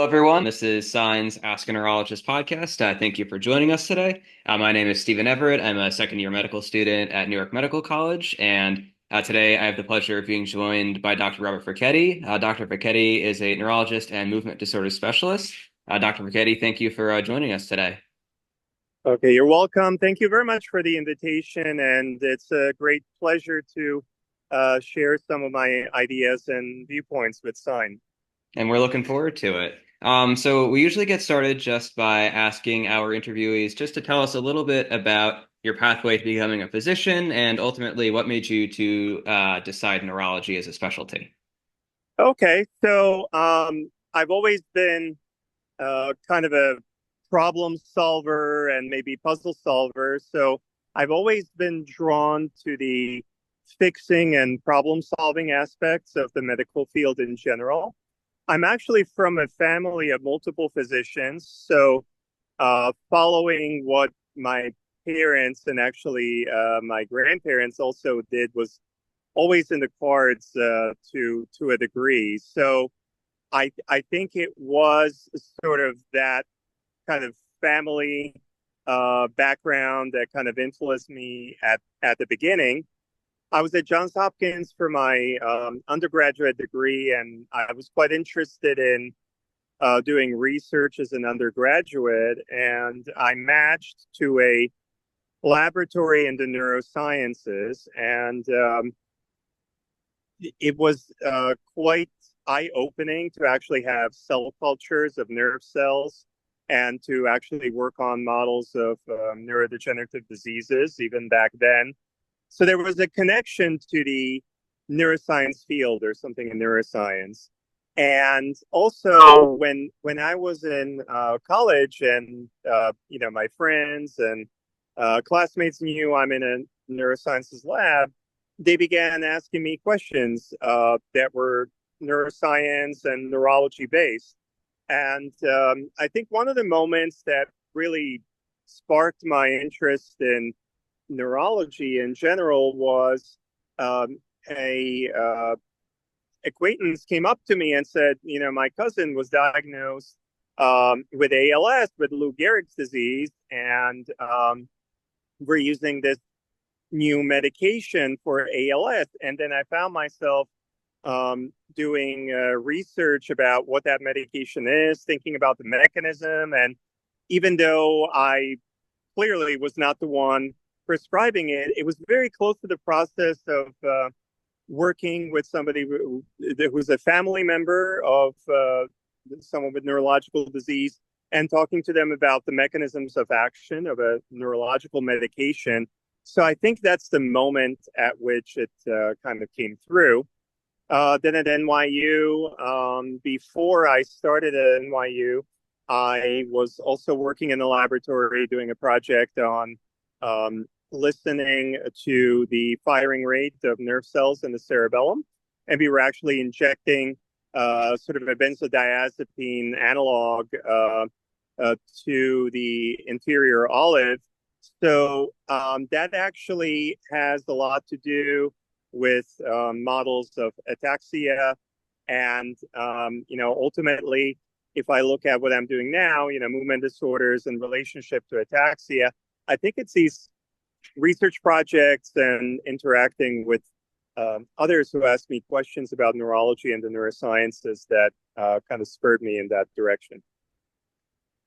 everyone. This is Sign's Ask a Neurologist podcast. Thank you for joining us today. My name is Stephen Everett. I'm a second year medical student at New York Medical College. And today I have the pleasure of being joined by Dr. Robert Fekete. Dr. Fekete is a neurologist and movement disorder specialist. Dr. Fekete, thank you for joining us today. Okay, you're welcome. Thank you very much for the invitation. And it's a great pleasure to share some of my ideas and viewpoints with Sign. And we're looking forward to it. So we usually get started just by asking our interviewees just to tell us a little bit about your pathway to becoming a physician and ultimately what made you to decide neurology as a specialty. Okay, so I've always been kind of a problem solver and maybe puzzle solver. So I've always been drawn to the fixing and problem solving aspects of the medical field in general. I'm actually from a family of multiple physicians. So following what my parents and actually my grandparents also did was always in the cards to a degree. So I think it was sort of that kind of family background that kind of influenced me at the beginning. I was at Johns Hopkins for my undergraduate degree, and I was quite interested in doing research as an undergraduate. And I matched to a laboratory in the neurosciences, and it was quite eye-opening to actually have cell cultures of nerve cells and to actually work on models of neurodegenerative diseases even back then. So there was a connection to the neuroscience field or something in neuroscience. And also when I was in college and my friends and classmates knew I'm in a neurosciences lab, they began asking me questions that were neuroscience and neurology based. And I think one of the moments that really sparked my interest in neurology in general was a acquaintance came up to me and said, my cousin was diagnosed with ALS, with Lou Gehrig's disease, and we're using this new medication for ALS. And then I found myself doing research about what that medication is, thinking about the mechanism. And even though I clearly was not the one prescribing it, it was very close to the process of working with somebody who was a family member of someone with neurological disease and talking to them about the mechanisms of action of a neurological medication. So I think that's the moment at which it kind of came through. Then at NYU, before I started at NYU, I was also working in the laboratory doing a project on listening to the firing rate of nerve cells in the cerebellum. And we were actually injecting sort of a benzodiazepine analog to the inferior olive. So that actually has a lot to do with models of ataxia. And, ultimately, if I look at what I'm doing now, movement disorders in relationship to ataxia, I think it's these research projects and interacting with others who ask me questions about neurology and the neurosciences that kind of spurred me in that direction.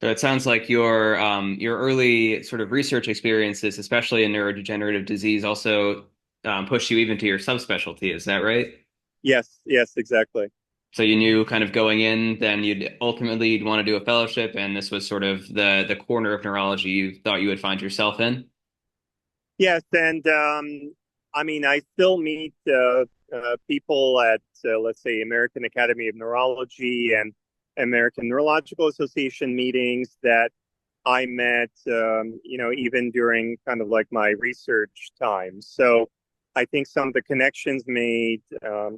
So it sounds like your early sort of research experiences, especially in neurodegenerative disease, also pushed you even to your subspecialty. Is that right? Yes, exactly. So you knew kind of going in, then you'd ultimately want to do a fellowship, and this was sort of the corner of neurology you thought you would find yourself in. Yes, and I mean, I still meet people at, let's say, American Academy of Neurology and American Neurological Association meetings that I met, even during kind of like my research time. So I think some of the connections made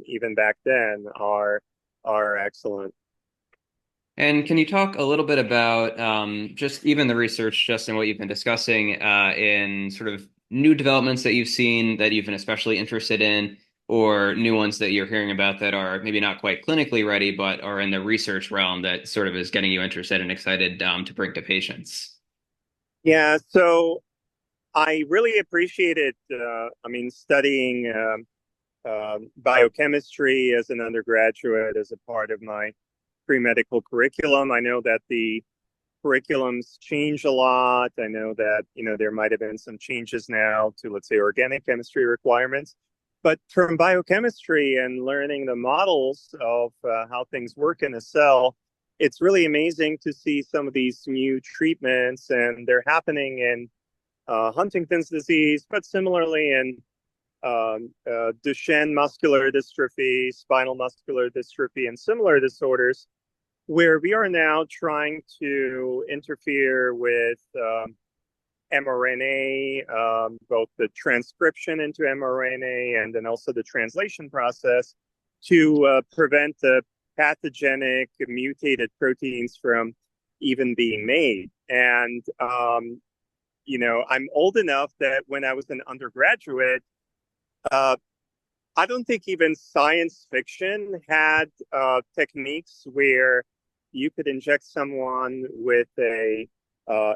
even back then are excellent. And can you talk a little bit about just even the research, just in what you've been discussing in sort of new developments that you've seen that you've been especially interested in, or new ones that you're hearing about that are maybe not quite clinically ready, but are in the research realm that sort of is getting you interested and excited to bring to patients? Yeah, so I really appreciated, studying biochemistry as an undergraduate as a part of my pre-medical curriculum. I know that the curriculums change a lot. I know that, there might have been some changes now to, let's say, organic chemistry requirements. But from biochemistry and learning the models of how things work in a cell, it's really amazing to see some of these new treatments, and they're happening in Huntington's disease, but similarly in Duchenne muscular dystrophy, spinal muscular dystrophy, and similar disorders, where we are now trying to interfere with mRNA, both the transcription into mRNA and then also the translation process to prevent the pathogenic mutated proteins from even being made. And, I'm old enough that when I was an undergraduate, uh, I don't think even science fiction had techniques where you could inject someone with a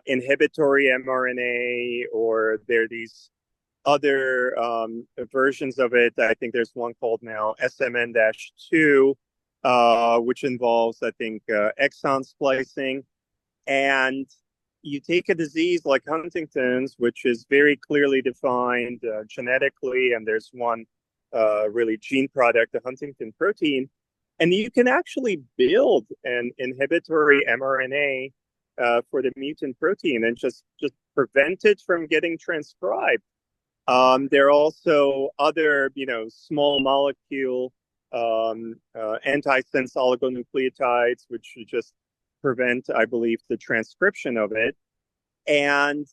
inhibitory mRNA, or there are these other versions of it. I think there's one called now SMN-2, which involves, I think, exon splicing. And you take a disease like Huntington's, which is very clearly defined genetically, and there's one really gene product, the Huntington protein, and you can actually build an inhibitory mRNA for the mutant protein and just prevent it from getting transcribed. There are also other, small molecule antisense oligonucleotides, which just prevent, I believe, the transcription of it. And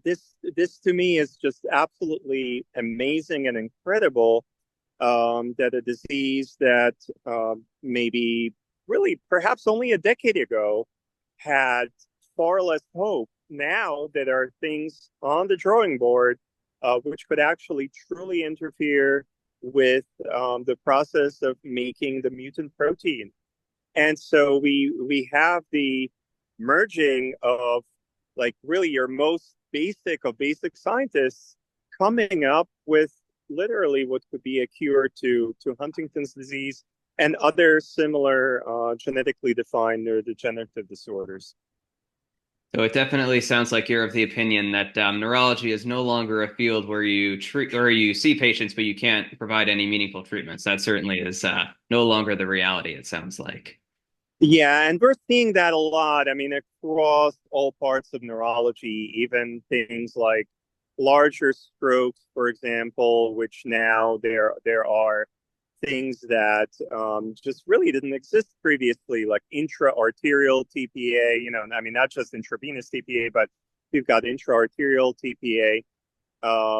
this to me is just absolutely amazing and incredible, that a disease that maybe really perhaps only a decade ago had far less hope. Now that there are things on the drawing board which could actually truly interfere with the process of making the mutant protein. And so we have the merging of, like, really your most basic of basic scientists coming up with literally what could be a cure to Huntington's disease and other similar genetically defined neurodegenerative disorders. So it definitely sounds like you're of the opinion that neurology is no longer a field where you treat or you see patients, but you can't provide any meaningful treatments. That certainly is no longer the reality, it sounds like. Yeah, and we're seeing that a lot. I mean, across all parts of neurology, even things like larger strokes, for example, which now there are things that just really didn't exist previously, like intra-arterial TPA. I mean, not just intravenous TPA, but we've got intra-arterial TPA.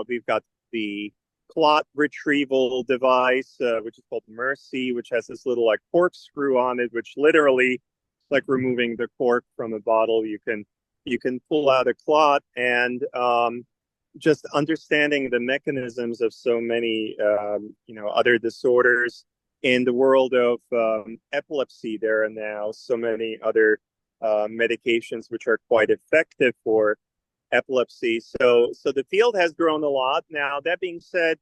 We've got the clot retrieval device, which is called Mercy, which has this little like corkscrew on it, which literally, like removing the cork from a bottle, you can pull out a clot. And just understanding the mechanisms of so many other disorders. In the world of epilepsy, there are now so many other medications which are quite effective for epilepsy. So the field has grown a lot. Now, that being said,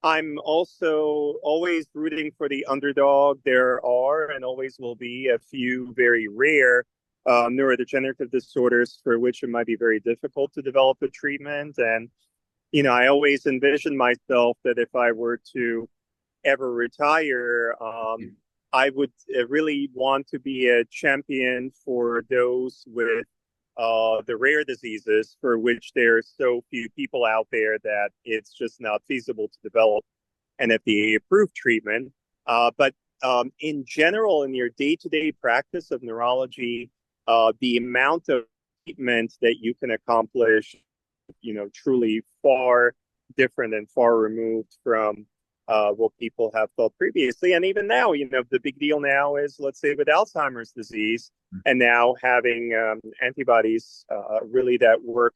I'm also always rooting for the underdog. There are and always will be a few very rare neurodegenerative disorders for which it might be very difficult to develop a treatment. And, I always envision myself that if I were to ever retire, I would really want to be a champion for those with the rare diseases for which there's so few people out there that it's just not feasible to develop an FDA approved treatment. But in general, in your day to day practice of neurology, the amount of treatment that you can accomplish, truly far different and far removed from what people have thought previously. And even now, the big deal now is, let's say, with Alzheimer's disease, and now having antibodies really that work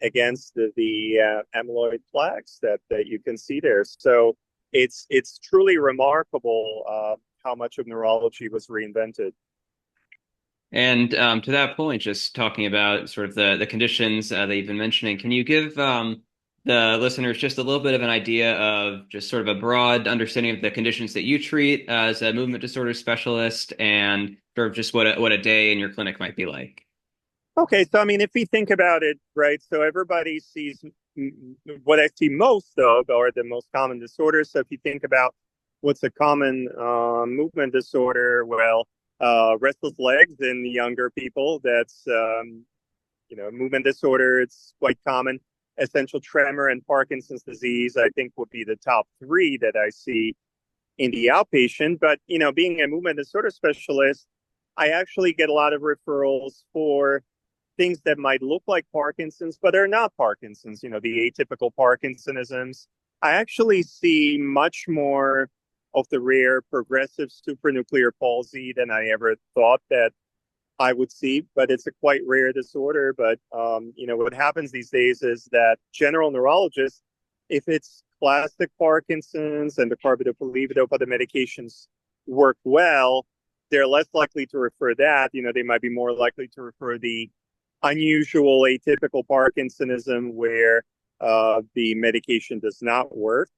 against the amyloid plaques that you can see there. So it's truly remarkable how much of neurology was reinvented. And to that point, just talking about sort of the conditions that you've been mentioning, can you give the listeners just a little bit of an idea of just sort of a broad understanding of the conditions that you treat as a movement disorder specialist and sort of just what a day in your clinic might be like? Okay, so I mean, if we think about it, right? So everybody sees what I see most of are the most common disorders. So if you think about what's a common movement disorder, well, restless legs in younger people, that's movement disorder. It's quite common. Essential tremor and Parkinson's disease, I think, would be the top three that I see in the outpatient. But being a movement disorder specialist, I actually get a lot of referrals for things that might look like Parkinson's, but are not Parkinson's, the atypical Parkinsonisms. I actually see much more of the rare progressive supranuclear palsy than I ever thought that I would see, but it's a quite rare disorder. But, what happens these days is that general neurologists, if it's classic Parkinson's and the carbidopa levodopa, the medications work well, they're less likely to refer that. They might be more likely to refer the unusual atypical Parkinsonism where the medication does not work.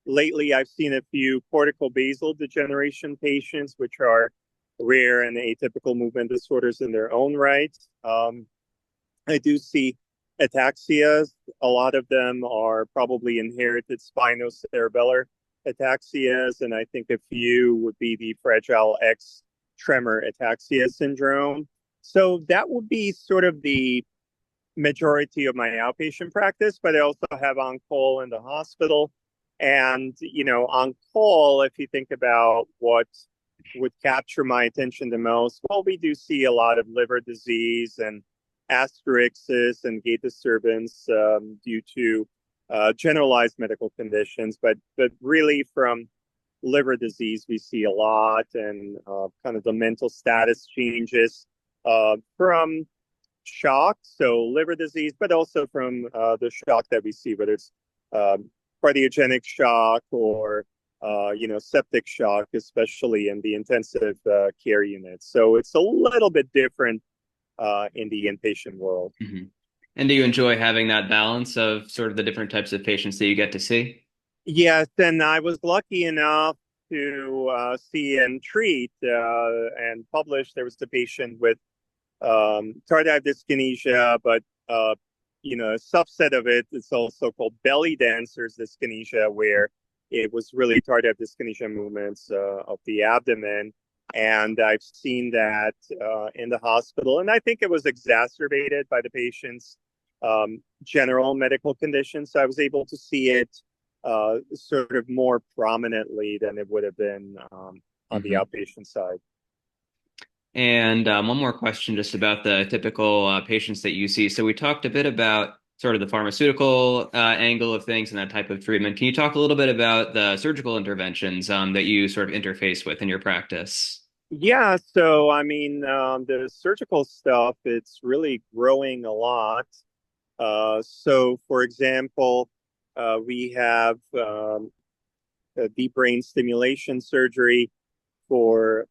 Lately, I've seen a few cortical basal degeneration patients, which are rare and atypical movement disorders in their own right. I do see ataxias. A lot of them are probably inherited spinocerebellar ataxias, and I think a few would be the Fragile X tremor ataxia syndrome. So that would be sort of the majority of my outpatient practice, but I also have on call in the hospital. And, on call, if you think about what would capture my attention the most, well, we do see a lot of liver disease and asterixis and gait disturbance due to generalized medical conditions. But really, from liver disease, we see a lot, and kind of the mental status changes from shock, so liver disease, but also from the shock that we see, whether it's cardiogenic shock or septic shock, especially in the intensive care unit. So it's a little bit different in the inpatient world. Mm-hmm. And do you enjoy having that balance of sort of the different types of patients that you get to see? Yes, and I was lucky enough to see and treat and publish. There was a patient with tardive dyskinesia, but a subset of it is also called belly dancers dyskinesia, where it was really tardive dyskinesia movements of the abdomen. And I've seen that in the hospital, and I think it was exacerbated by the patient's general medical conditions. So I was able to see it sort of more prominently than it would have been on the Mm-hmm. outpatient side. And one more question just about the typical patients that you see. So we talked a bit about sort of the pharmaceutical angle of things and that type of treatment. Can you talk a little bit about the surgical interventions that you sort of interface with in your practice? Yeah, so I mean, the surgical stuff, it's really growing a lot. So, for example, we have deep brain stimulation surgery for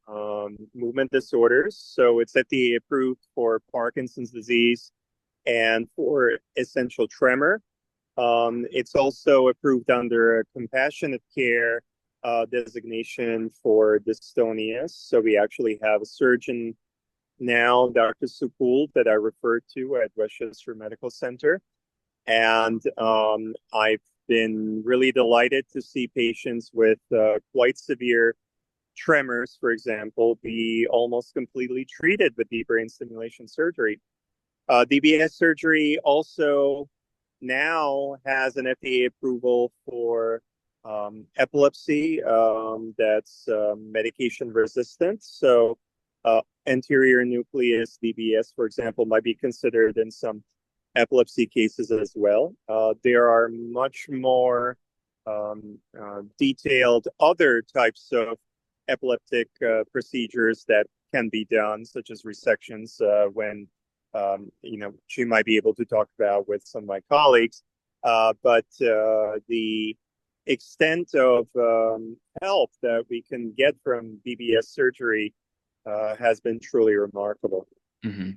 movement disorders. So it's FDA approved for Parkinson's disease and for essential tremor. It's also approved under a compassionate care designation for dystonias. So we actually have a surgeon now, Dr. Sukul, that I refer to at Westchester Medical Center. And I've been really delighted to see patients with quite severe tremors, for example, be almost completely treated with deep brain stimulation surgery. DBS surgery also now has an FDA approval for epilepsy that's medication resistant. So anterior nucleus DBS, for example, might be considered in some epilepsy cases as well. There are much more detailed other types of epileptic procedures that can be done, such as resections, when she might be able to talk about with some of my colleagues. But the extent of help that we can get from DBS surgery has been truly remarkable. Hmm.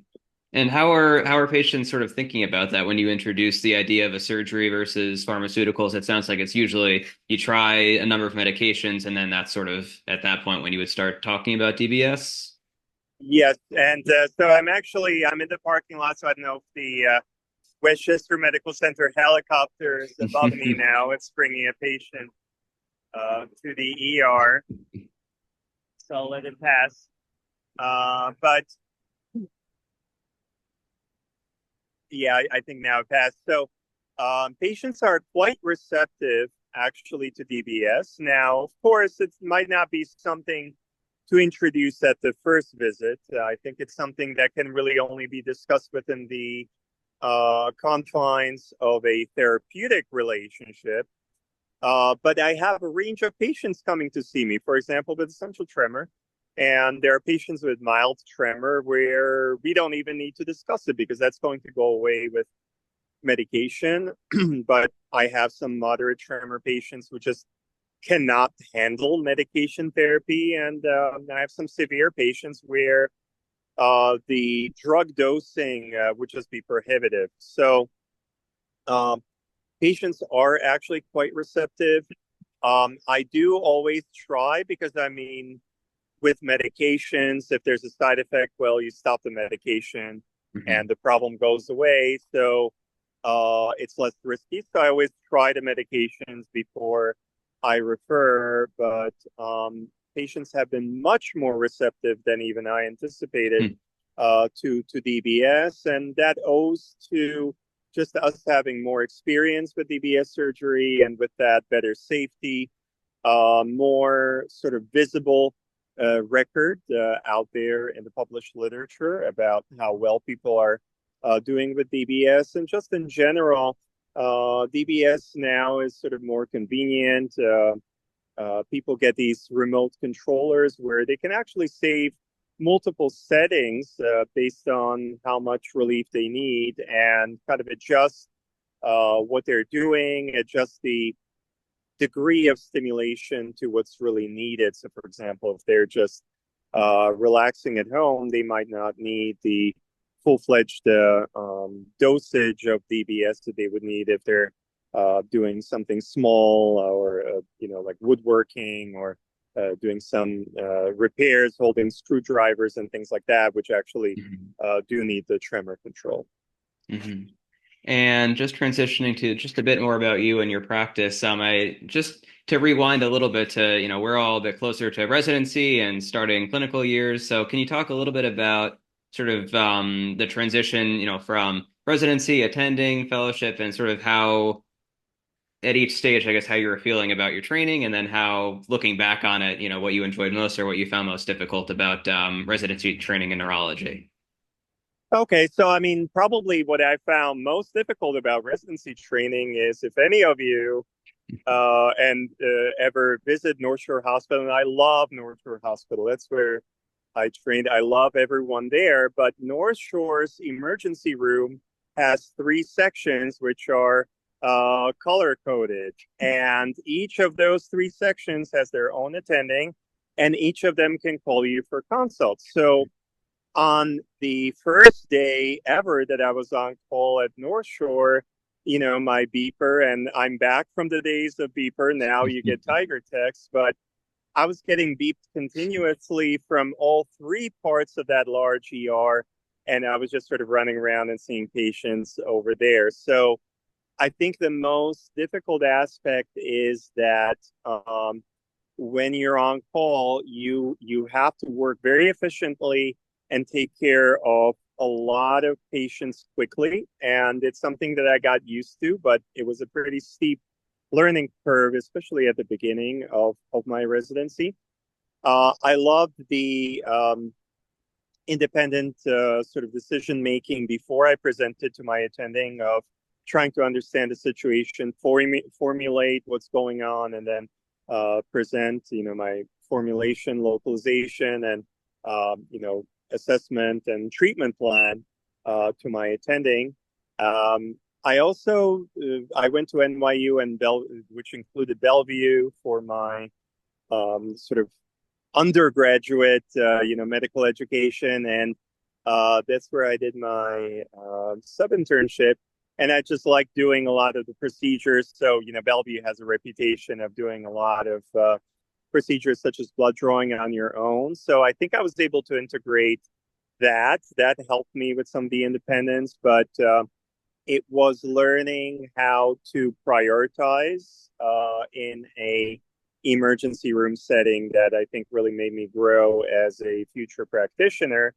And how are patients sort of thinking about that when you introduce the idea of a surgery versus pharmaceuticals? It sounds like it's usually you try a number of medications and then that's sort of at that point when you would start talking about DBS. Yes, and so I'm in the parking lot, so I don't know if the Westchester Medical Center helicopter is above me now. It's bringing a patient to the ER, so I'll let it pass. But yeah, I think now it passed. So patients are quite receptive actually to DBS. Now, of course, it might not be something to introduce at the first visit. I think it's something that can really only be discussed within the confines of a therapeutic relationship. But I have a range of patients coming to see me, for example, with essential tremor. And there are patients with mild tremor where we don't even need to discuss it because that's going to go away with medication. But I have some moderate tremor patients who just cannot handle medication therapy. And I have some severe patients where the drug dosing would just be prohibitive. So um, patients are actually quite receptive. I do always try because I mean, with medications, if there's a side effect, well, you stop the medication Hmm. and the problem goes away. So it's less risky. So I always try the medications before I refer, but patients have been much more receptive than even I anticipated to DBS, and that owes to just us having more experience with DBS surgery, and with that, better safety, more sort of visible record out there in the published literature about how well people are doing with DBS. And just in general, DBS now is sort of more convenient. People get these remote controllers where they can actually save multiple settings based on how much relief they need and kind of adjust what they're doing, adjust the degree of stimulation to what's really needed. So, for example, if they're just relaxing at home, they might not need the full-fledged dosage of DBS that they would need if they're doing something small or like woodworking or doing some repairs, holding screwdrivers and things like that, which actually Hmm. do need the tremor control. Hmm. And just transitioning to just a bit more about you and your practice, I just to rewind a little bit to, we're all a bit closer to residency and starting clinical years. So can you talk a little bit about sort of the transition, from residency, attending, fellowship, and sort of how at each stage, I guess, how you were feeling about your training, and then how looking back on it, what you enjoyed most or what you found most difficult about residency training in neurology. Okay, so I mean, probably what I found most difficult about residency training is if any of you and ever visit North Shore Hospital, and I love North Shore Hospital. That's where I trained. I love everyone there, but North Shore's emergency room has three sections which are color coded, and each of those three sections has their own attending, and each of them can call you for consults. So on the first day ever that I was on call at North Shore, my beeper, and I'm back from the days of beeper. Now you get Tiger text, but I was getting beeped continuously from all three parts of that large ER. And I was just sort of running around and seeing patients over there. So I think the most difficult aspect is that when you're on call, you have to work very efficiently and take care of a lot of patients quickly. And it's something that I got used to, but it was a pretty steep learning curve, especially at the beginning of my residency. I loved the independent sort of decision making before I presented to my attending of trying to understand the situation, formulate what's going on, and then present, my formulation, localization, and assessment and treatment plan to my attending. I also I went to NYU and which included Bellevue for my sort of undergraduate, medical education, and that's where I did my sub internship. And I just like doing a lot of the procedures. So, Bellevue has a reputation of doing a lot of procedures such as blood drawing on your own. So I think I was able to integrate that. That helped me with some of the independence, but it was learning how to prioritize in a emergency room setting that I think really made me grow as a future practitioner.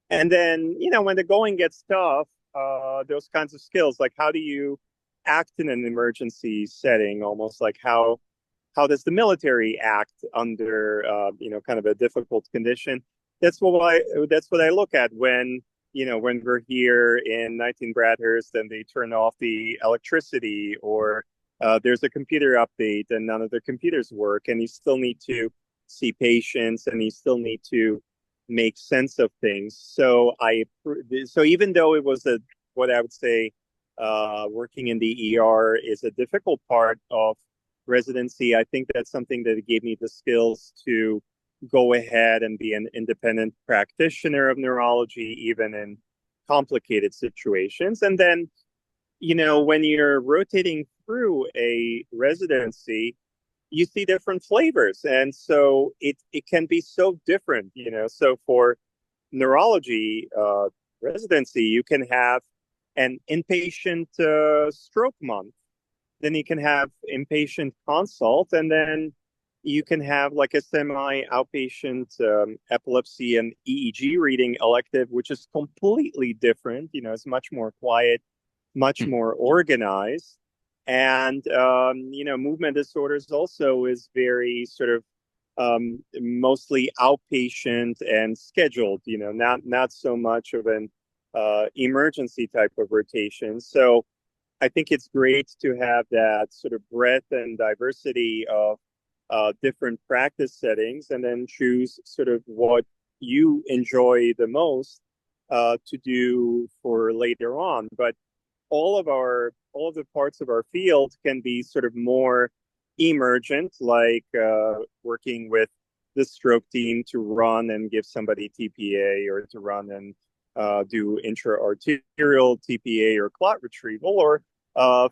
And then, when the going gets tough, those kinds of skills, like how do you act in an emergency setting, almost like how does the military act under, kind of a difficult condition? That's what I look at when we're here in 19 Bradhurst and they turn off the electricity, or there's a computer update and none of the computers work, and you still need to see patients and you still need to make sense of things. So even though it was what I would say, working in the ER is a difficult part of residency, I think that's something that gave me the skills to go ahead and be an independent practitioner of neurology, even in complicated situations. And then, when you're rotating through a residency, you see different flavors. And so it can be so different. So for neurology residency, you can have an inpatient stroke month, then you can have inpatient consult, and then you can have like a semi outpatient epilepsy and EEG reading elective, which is completely different. It's much more quiet, much more organized. And, movement disorders also is very sort of mostly outpatient and scheduled, not so much of an emergency type of rotation. So I think it's great to have that sort of breadth and diversity of different practice settings, and then choose sort of what you enjoy the most to do for later on. But all of the parts of our field can be sort of more emergent, like working with the stroke team to run and give somebody TPA, or to run and do intra-arterial TPA or clot retrieval, or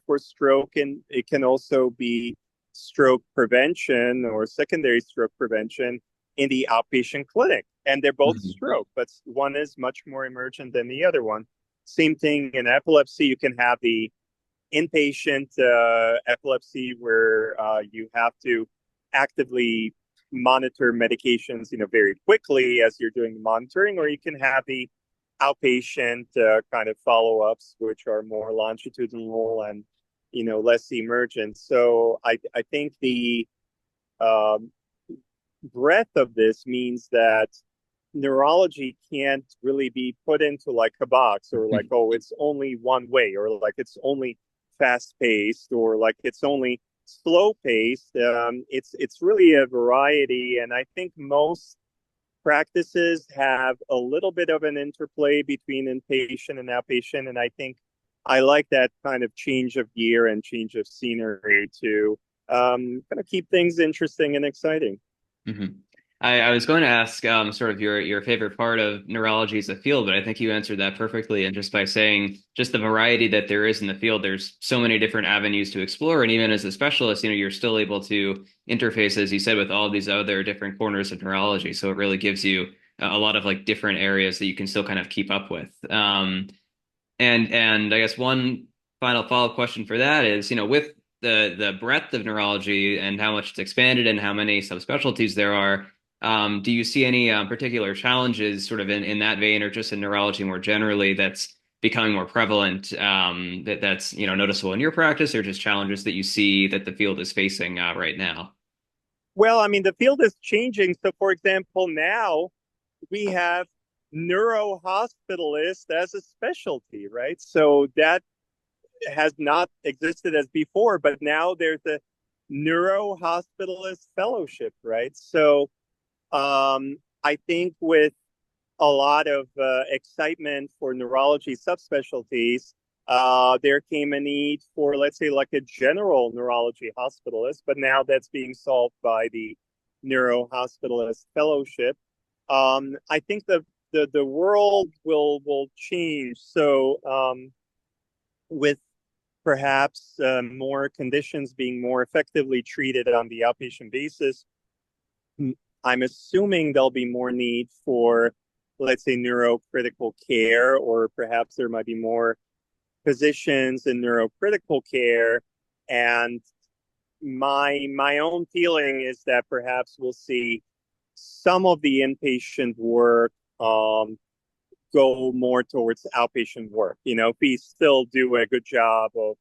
for stroke, and it can also be stroke prevention or secondary stroke prevention in the outpatient clinic. And they're both Mhm. stroke, but one is much more emergent than the other one. Same thing in epilepsy. You can have the inpatient epilepsy where you have to actively monitor medications, very quickly as you're doing the monitoring, or you can have the outpatient kind of follow-ups, which are more longitudinal and less emergent. So I think the um, breadth of this means that neurology can't really be put into like a box, or like, oh, it's only one way, or like it's only fast paced, or like it's only slow paced. It's really a variety, and I think most practices have a little bit of an interplay between inpatient and outpatient, and I think I like that kind of change of gear and change of scenery to kind of keep things interesting and exciting. Mhm. I was going to ask sort of your favorite part of neurology as a field, but I think you answered that perfectly. And just by saying just the variety that there is in the field, there's so many different avenues to explore. And even as a specialist, you're still able to interface, as you said, with all these other different corners of neurology. So it really gives you a lot of like different areas that you can still kind of keep up with. And I guess one final follow-up question for that is, with the breadth of neurology and how much it's expanded and how many subspecialties there are, do you see any particular challenges sort of in that vein, or just in neurology more generally, that's becoming more prevalent, that's noticeable in your practice, or just challenges that you see that the field is facing right now? Well, I mean, the field is changing. So, for example, now we have neuro hospitalist as a specialty, right? So that has not existed as before, but now there's a neuro hospitalist fellowship, right? So I think with a lot of excitement for neurology subspecialties, there came a need for, let's say, like a general neurology hospitalist, but now that's being solved by the neuro hospitalist fellowship. I think the world will change. So with perhaps more conditions being more effectively treated on the outpatient basis, I'm assuming there'll be more need for, let's say, neurocritical care, or perhaps there might be more physicians in neurocritical care. And my own feeling is that perhaps we'll see some of the inpatient work go more towards outpatient work. If we still do a good job of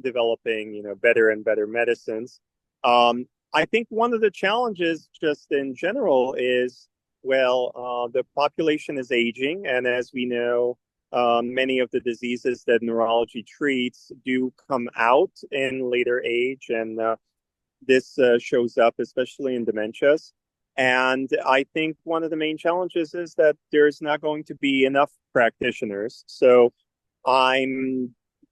developing, better and better medicines. I think one of the challenges just in general is, well, the population is aging. And as we know, many of the diseases that neurology treats do come out in later age. And this shows up especially in dementias. And I think one of the main challenges is that there's not going to be enough practitioners. So I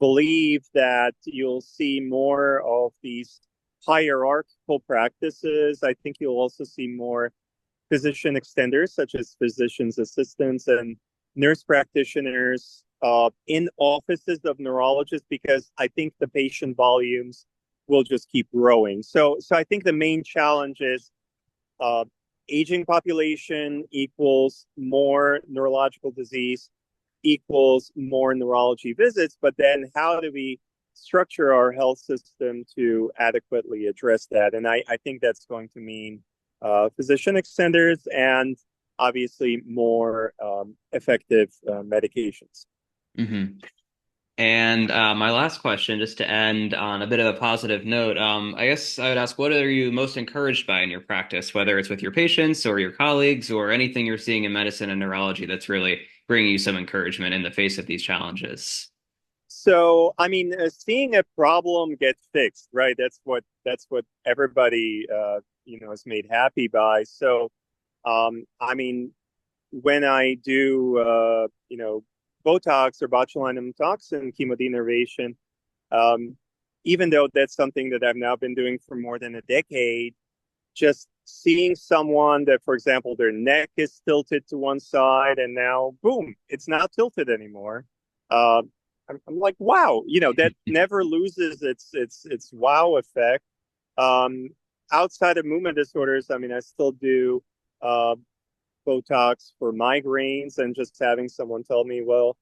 believe that you'll see more of these hierarchical practices. I think you'll also see more physician extenders, such as physician's assistants and nurse practitioners in offices of neurologists, because I think the patient volumes will just keep growing. So I think the main challenge is uh, aging population equals more neurological disease equals more neurology visits, but then how do we structure our health system to adequately address that? And I think that's going to mean physician extenders and obviously more effective medications. Hmm. And my last question, just to end on a bit of a positive note, I guess I would ask, what are you most encouraged by in your practice, whether it's with your patients or your colleagues or anything you're seeing in medicine and neurology that's really bringing you some encouragement in the face of these challenges? So, I mean, seeing a problem get fixed, right? That's what everybody is made happy by. So, I mean, when I do Botox or botulinum toxin chemodenervation, um, even though that's something that I've now been doing for more than a decade, just seeing someone that, for example, their neck is tilted to one side and now, boom, it's not tilted anymore. Uh, I'm like, wow, that never loses its wow effect. Um, Outside of movement disorders, I mean, I still do uh, Botox for migraines, and just having someone tell me, well,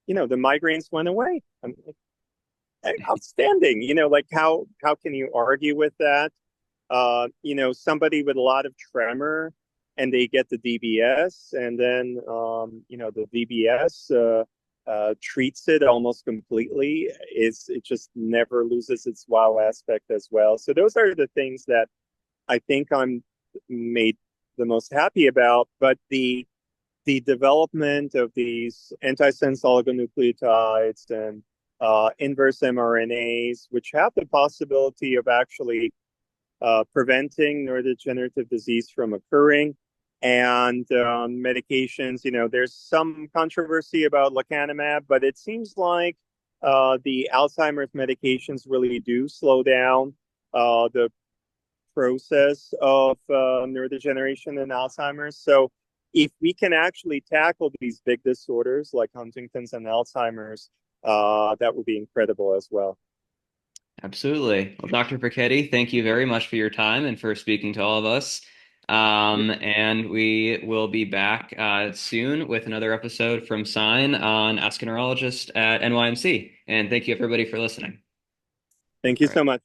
the migraines went away. I'm like, outstanding. Like how can you argue with that? Somebody with a lot of tremor and they get the DBS, and then the DBS treats it almost completely. It just never loses its wow aspect as well. So those are the things that I think I'm made the most happy about. But the development of these antisense oligonucleotides and inverse mRNAs, which have the possibility of actually preventing neurodegenerative disease from occurring, and medications. There's some controversy about lecanemab, but it seems like the Alzheimer's medications really do slow down the process of neurodegeneration and Alzheimer's. So if we can actually tackle these big disorders like Huntington's and Alzheimer's, that would be incredible as well. Absolutely. Well, Dr. Fekete, thank you very much for your time and for speaking to all of us. And we will be back soon with another episode from Sign on Ask a Neurologist at NYMC. And thank you, everybody, for listening. Thank you All right. so much.